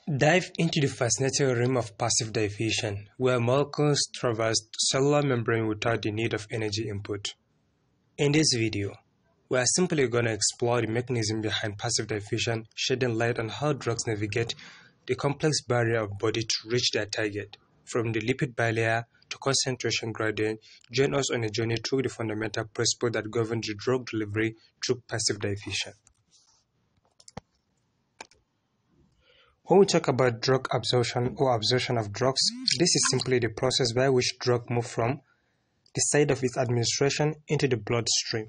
Dive into the fascinating realm of passive diffusion, where molecules traverse cellular membrane without the need of energy input. In this video, we are simply going to explore the mechanism behind passive diffusion, shedding light on how drugs navigate the complex barrier of body to reach their target. From the lipid bilayer to concentration gradient, join us on a journey through the fundamental principles that govern the drug delivery through passive diffusion. When we talk about drug absorption or absorption of drugs, this is simply the process by which drugs move from the site of its administration into the bloodstream.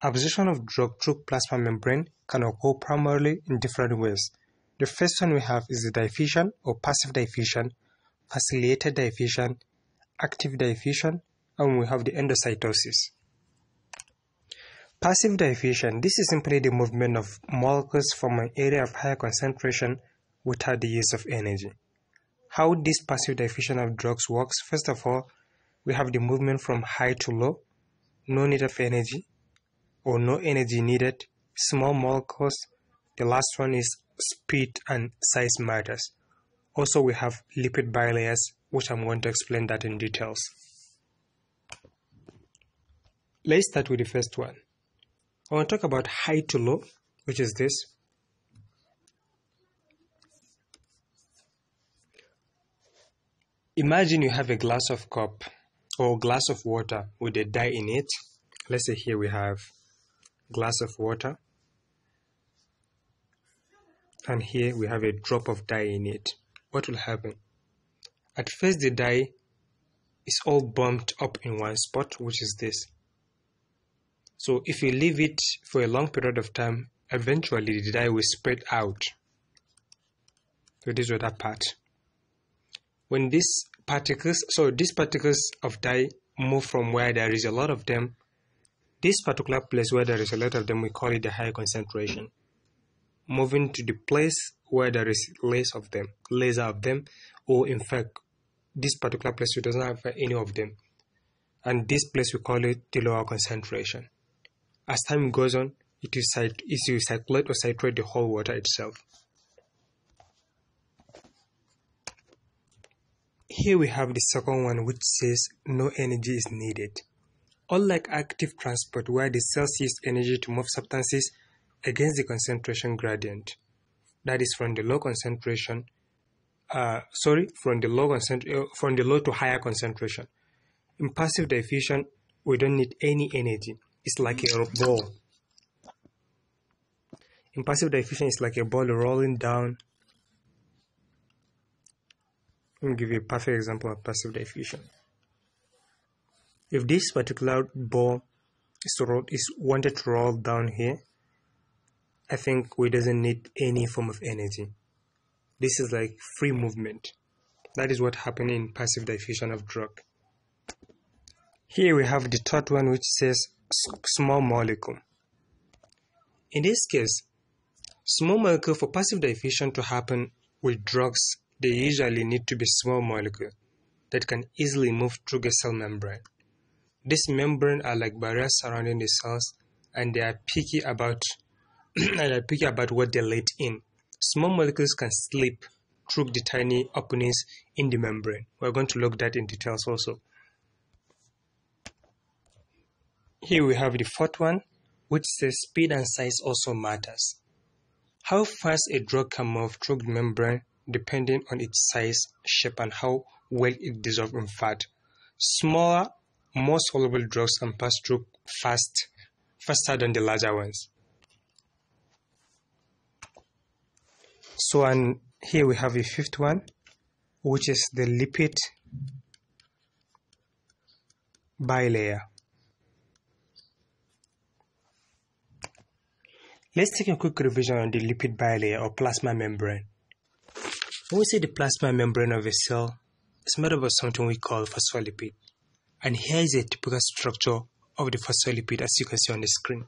Absorption of drug through plasma membrane can occur primarily in different ways. The first one we have is the diffusion or passive diffusion, facilitated diffusion, active diffusion, and we have the endocytosis. Passive diffusion, this is simply the movement of molecules from an area of higher concentration without the use of energy. How this passive diffusion of drugs works, first of all, we have the movement from high to low, no need of energy, or no energy needed, small molecules. The last one is speed and size matters. Also, we have lipid bilayers, which I'm going to explain that in details. Let's start with the first one. I want to talk about high to low, which is this. Imagine you have a glass of cup or glass of water with a dye in it. Let's say here we have glass of water, and here we have a drop of dye in it. What will happen? At first the dye is all bumped up in one spot, which is this. So if you leave it for a long period of time, eventually the dye will spread out. So this is that part. When these particles of dye move from where there is a lot of them, this particular place where there is a lot of them, we call it the high concentration. Moving to the place where there is less of them, or in fact, this particular place we doesn't have any of them. And this place we call it the lower concentration. As time goes on, it will circulate or saturate the whole water itself. Here we have the second one, which says no energy is needed. Unlike active transport, where the cells use energy to move substances against the concentration gradient, that is from the low concentration, from the low to higher concentration. In passive diffusion, we don't need any energy. It's like a ball. In passive diffusion, it's like a ball rolling down. Let me give you a perfect example of passive diffusion. If this particular ball is wanted to roll down here, I think we doesn't need any form of energy. This is like free movement. That is what happened in passive diffusion of drug. Here we have the third one, which says small molecule. In this case, small molecule, for passive diffusion to happen with drugs, they usually need to be small molecule that can easily move through the cell membrane. These membranes are like barriers surrounding the cells, and they are picky about what they let in. Small molecules can slip through the tiny openings in the membrane. We're going to look at that in details also. Here we have the fourth one, which says speed and size also matters. How fast a drug can move through the membrane depending on its size, shape, and how well it dissolves in fat. Smaller, more soluble drugs can pass through faster than the larger ones. So, and here we have a fifth one, which is the lipid bilayer. Let's take a quick revision on the lipid bilayer or plasma membrane. When we say the plasma membrane of a cell, it's made up of something we call phospholipid. And here is a typical structure of the phospholipid, as you can see on the screen.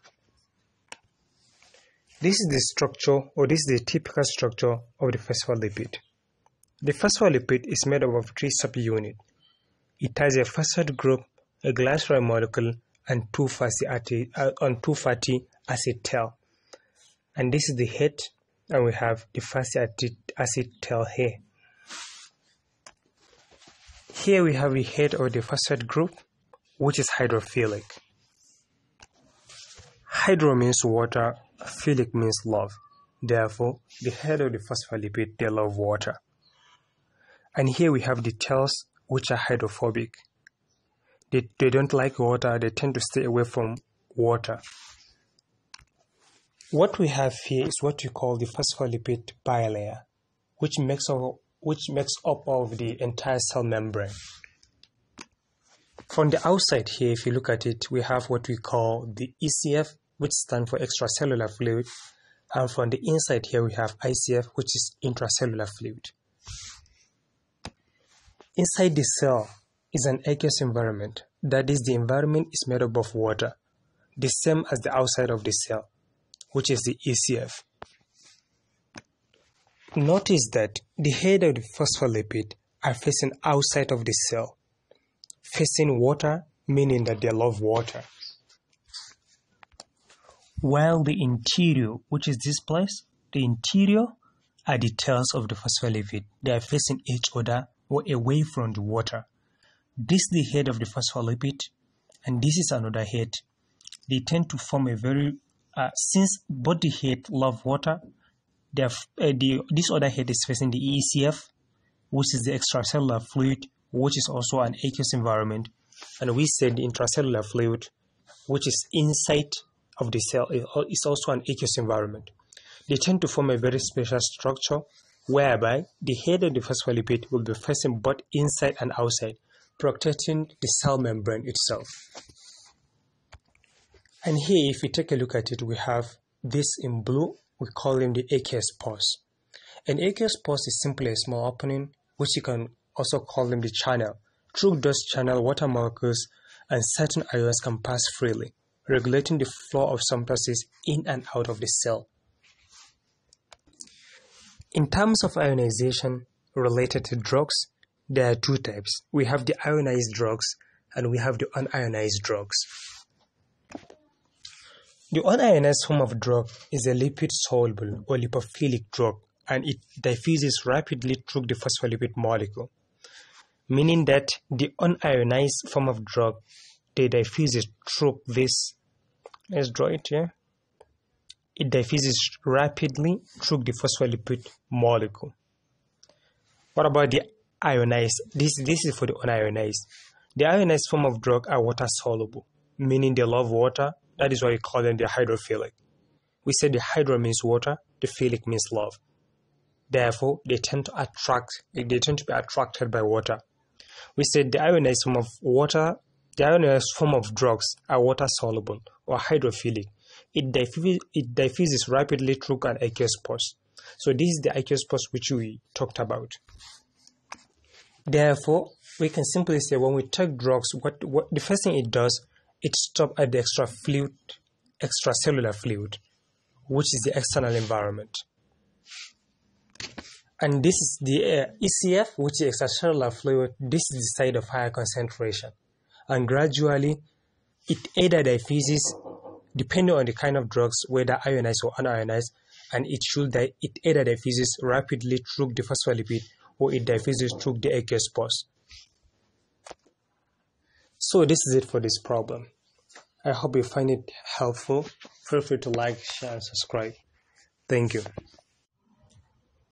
This is the typical structure of the phospholipid. The phospholipid is made up of 3 subunits. It has a phosphate group, a glycerol molecule, and two fatty acetal. And this is the head, and we have the fatty acid tail here. Here we have the head of the phosphate group, which is hydrophilic. Hydro means water, philic means love. Therefore, the head of the phospholipid, they love water. And here we have the tails, which are hydrophobic. They don't like water, they tend to stay away from water. What we have here is what we call the phospholipid bilayer, which makes up of the entire cell membrane. From the outside here, if you look at it, we have what we call the ECF, which stands for extracellular fluid, and from the inside here we have ICF, which is intracellular fluid. Inside the cell is an aqueous environment. That is, the environment is made up of water, the same as the outside of the cell, which is the ECF. Notice that the head of the phospholipid are facing outside of the cell, facing water, meaning that they love water. While the interior, which is this place, the interior are the tails of the phospholipid. They are facing each other or away from the water. This is the head of the phospholipid, and this is another head. They tend to form a very, since both the head love water, this other head is facing the ECF, which is the extracellular fluid, which is also an aqueous environment. And we said the intracellular fluid, which is inside of the cell, is also an aqueous environment. They tend to form a very special structure whereby the head of the phospholipid will be facing both inside and outside, protecting the cell membrane itself. And here, if we take a look at it, we have this in blue. We call them the aqueous pores. An aqueous pores is simply a small opening, which you can also call them the channel. Through those channel, water molecules and certain ions can pass freely, regulating the flow of substances in and out of the cell. In terms of ionization related to drugs, there are two types. We have the ionized drugs and we have the unionized drugs. The unionized form of drug is a lipid-soluble or lipophilic drug, and it diffuses rapidly through the phospholipid molecule, meaning that the unionized form of drug, they diffuses through this. Let's draw it here. It diffuses rapidly through the phospholipid molecule. What about the ionized? This is for the unionized. The ionized form of drug are water-soluble, meaning they love water. That is why we call them the hydrophilic. We said the hydro means water, the philic means love. Therefore, they tend to be attracted by water. We said the ionized form of water, the ionized form of drugs are water soluble or hydrophilic. It diffuses rapidly through an aqueous pores. So this is the aqueous pores which we talked about. Therefore, we can simply say when we take drugs, what the first thing it does, it stops at the extracellular fluid, which is the external environment. And this is the ECF, which is extracellular fluid. This is the side of higher concentration. And gradually, it either diffuses, depending on the kind of drugs, whether ionized or unionized, and it either diffuses rapidly through the phospholipid or it diffuses through the aqueous pores. So this is it for this problem. I hope you find it helpful. Feel free to like, share, and subscribe. Thank you.